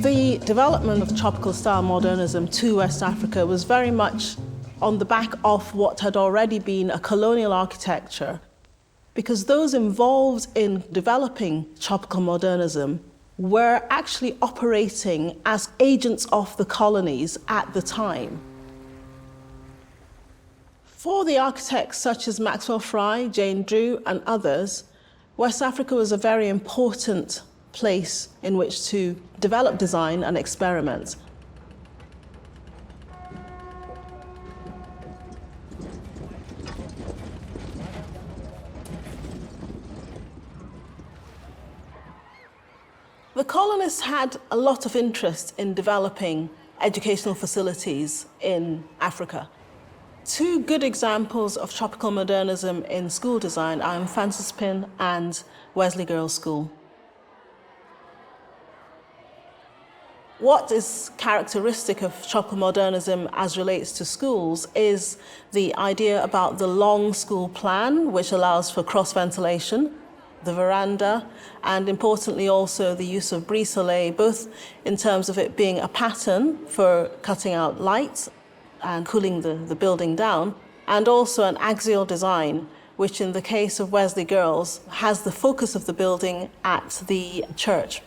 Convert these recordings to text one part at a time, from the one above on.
The development of tropical style modernism to West Africa was very much on the back of what had already been a colonial architecture, because those involved in developing tropical modernism were actually operating as agents of the colonies at the time. For the architects such as Maxwell Fry, Jane Drew, and others, West Africa was a very important place in which to develop design and experiment. The colonists had a lot of interest in developing educational facilities in Africa. Two good examples of tropical modernism in school design are Francis Pin and Wesley Girls' School. What is characteristic of tropical modernism as relates to schools is the idea about the long school plan, which allows for cross-ventilation, the veranda, and importantly also the use of brise-soleil, both in terms of it being a pattern for cutting out light and cooling the building down, and also an axial design, which in the case of Wesley Girls has the focus of the building at the church.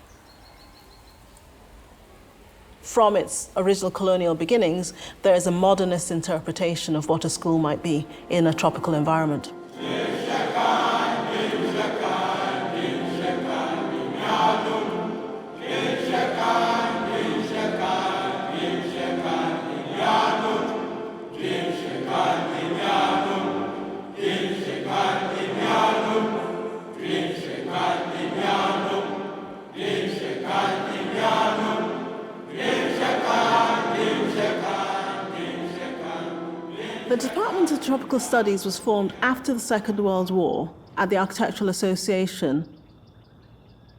From its original colonial beginnings, there is a modernist interpretation of what a school might be in a tropical environment. The Department of Tropical Studies was formed after the Second World War at the Architectural Association.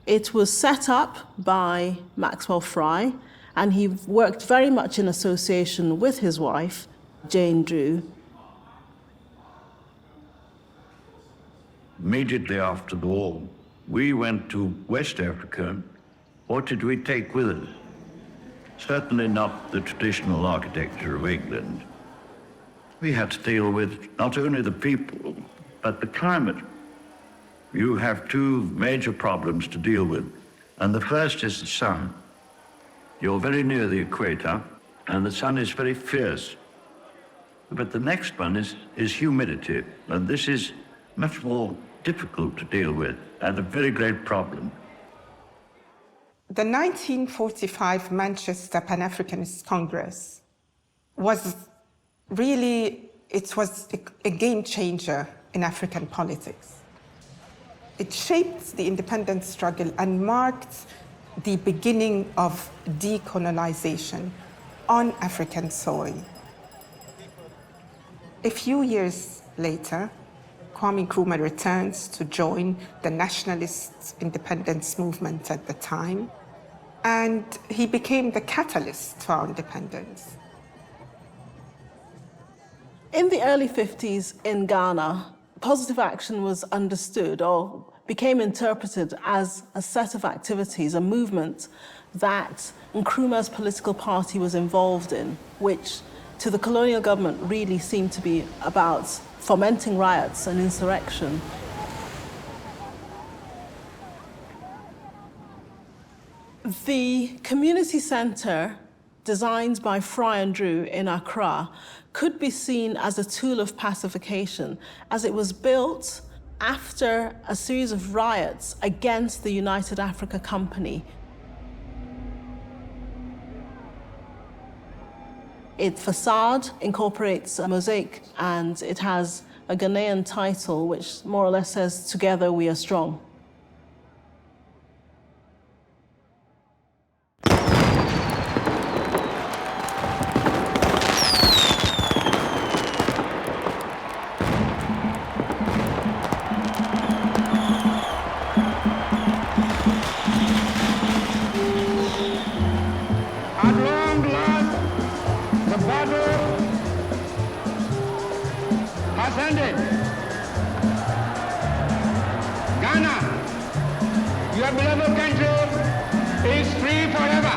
It was set up by Maxwell Fry, and he worked very much in association with his wife, Jane Drew. Immediately after the war, we went to West Africa. What did we take with us? Certainly not the traditional architecture of England. We had to deal with not only the people, but the climate. You have two major problems to deal with, and the first is the sun. You're very near the equator, and the sun is very fierce. But the next one is humidity, and this is much more difficult to deal with, and a very great problem. The 1945 Manchester Pan-Africanist Congress was really, it was a game changer in African politics. It shaped the independence struggle and marked the beginning of decolonization on African soil. A few years later, Kwame Nkrumah returns to join the nationalist independence movement at the time, and he became the catalyst for our independence. In the early 50s in Ghana, positive action was understood or became interpreted as a set of activities, a movement that Nkrumah's political party was involved in, which to the colonial government really seemed to be about fomenting riots and insurrection. The community centre, designed by Fry and Drew in Accra, could be seen as a tool of pacification, as it was built after a series of riots against the United Africa Company. Its facade incorporates a mosaic, and it has a Ghanaian title which more or less says, "Together we are strong." independent. Ghana, your beloved country, is free forever.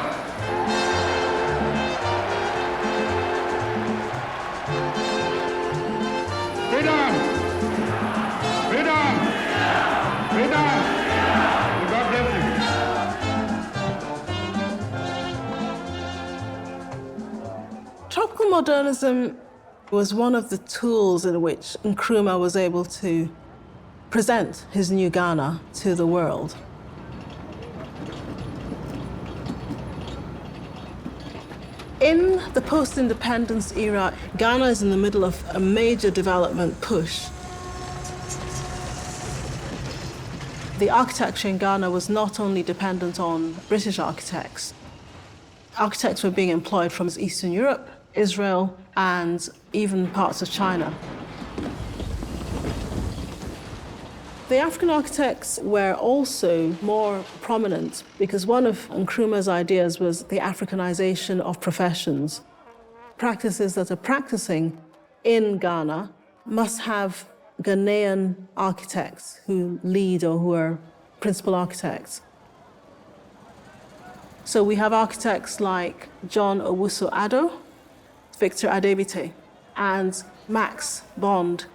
Freedom! Freedom! Freedom! God bless you. Tropical modernism was one of the tools in which Nkrumah was able to present his new Ghana to the world. In the post-independence era, Ghana is in the middle of a major development push. The architecture in Ghana was not only dependent on British architects. Architects were being employed from Eastern Europe, Israel, and even parts of China. The African architects were also more prominent because one of Nkrumah's ideas was the Africanization of professions. Practices that are practicing in Ghana must have Ghanaian architects who lead or who are principal architects. So we have architects like John Owusu-Addo, Victor Adebite, and Max Bond.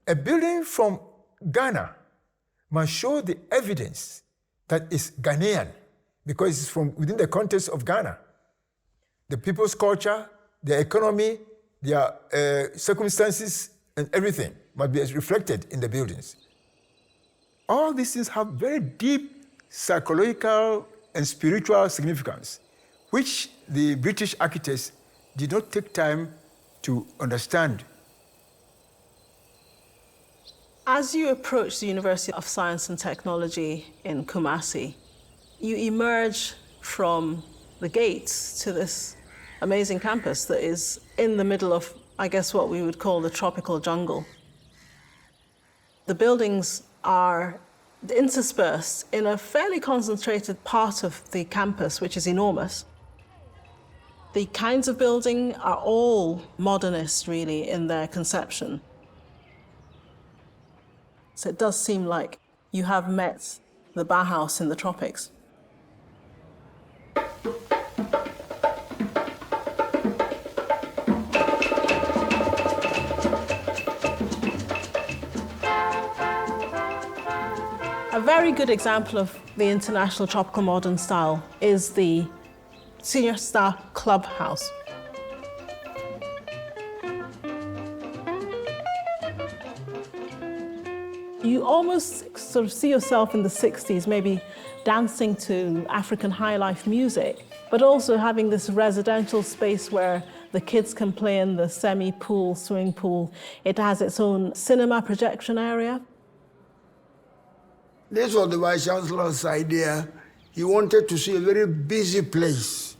A building from Ghana must show the evidence that it's Ghanaian because it's from within the context of Ghana. The people's culture, their economy, their circumstances, and everything must be reflected in the buildings. All these things have very deep psychological and spiritual significance, which the British architects did not take time to understand. As you approach the University of Science and Technology in Kumasi, you emerge from the gates to this amazing campus that is in the middle of, I guess, what we would call the tropical jungle. The buildings are interspersed in a fairly concentrated part of the campus, which is enormous. The kinds of building are all modernist, really, in their conception. So it does seem like you have met the Bauhaus in the tropics. A very good example of the international tropical modern style is the Senior Staff Clubhouse. You almost sort of see yourself in the 60s, maybe dancing to African high life music, but also having this residential space where the kids can play in the semi-pool, swimming pool. It has its own cinema projection area. This was the Vice Chancellor's idea. He wanted to see a very busy place.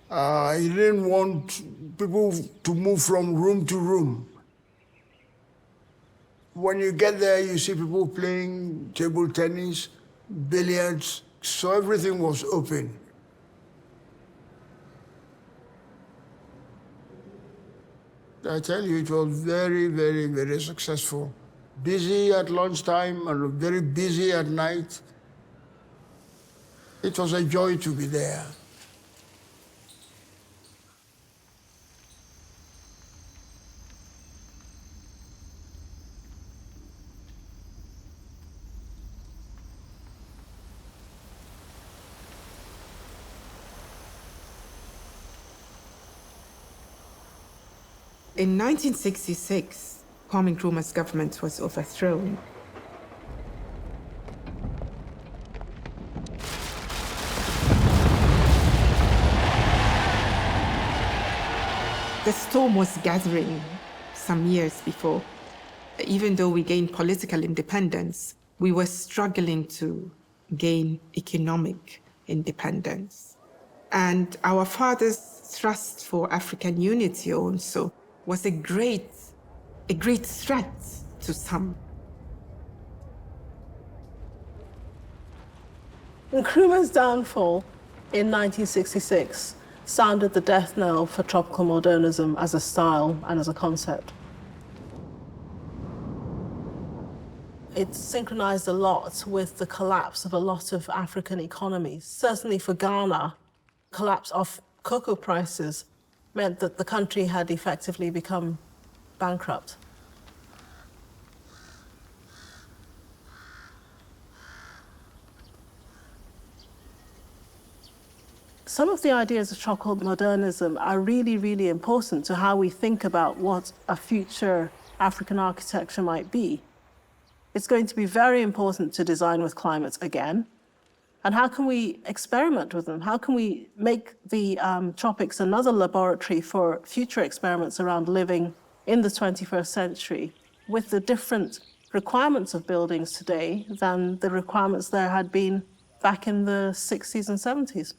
He didn't want people to move from room to room. When you get there, you see people playing table tennis, billiards, so everything was open. I tell you, it was very, very, very successful. Busy at lunchtime and very busy at night. It was a joy to be there. In 1966, Kwame Nkrumah's government was overthrown. The storm was gathering some years before. Even though we gained political independence, we were struggling to gain economic independence. And our father's thrust for African unity also was a great threat to some. Nkrumah's downfall in 1966 sounded the death knell for tropical modernism as a style and as a concept. It synchronized a lot with the collapse of a lot of African economies. Certainly for Ghana, collapse of cocoa prices meant that the country had effectively become bankrupt. Some of the ideas of tropical modernism are really, really important to how we think about what a future African architecture might be. It's going to be very important to design with climate again. And how can we experiment with them? How can we make the tropics another laboratory for future experiments around living in the 21st century with the different requirements of buildings today than the requirements there had been back in the 60s and 70s?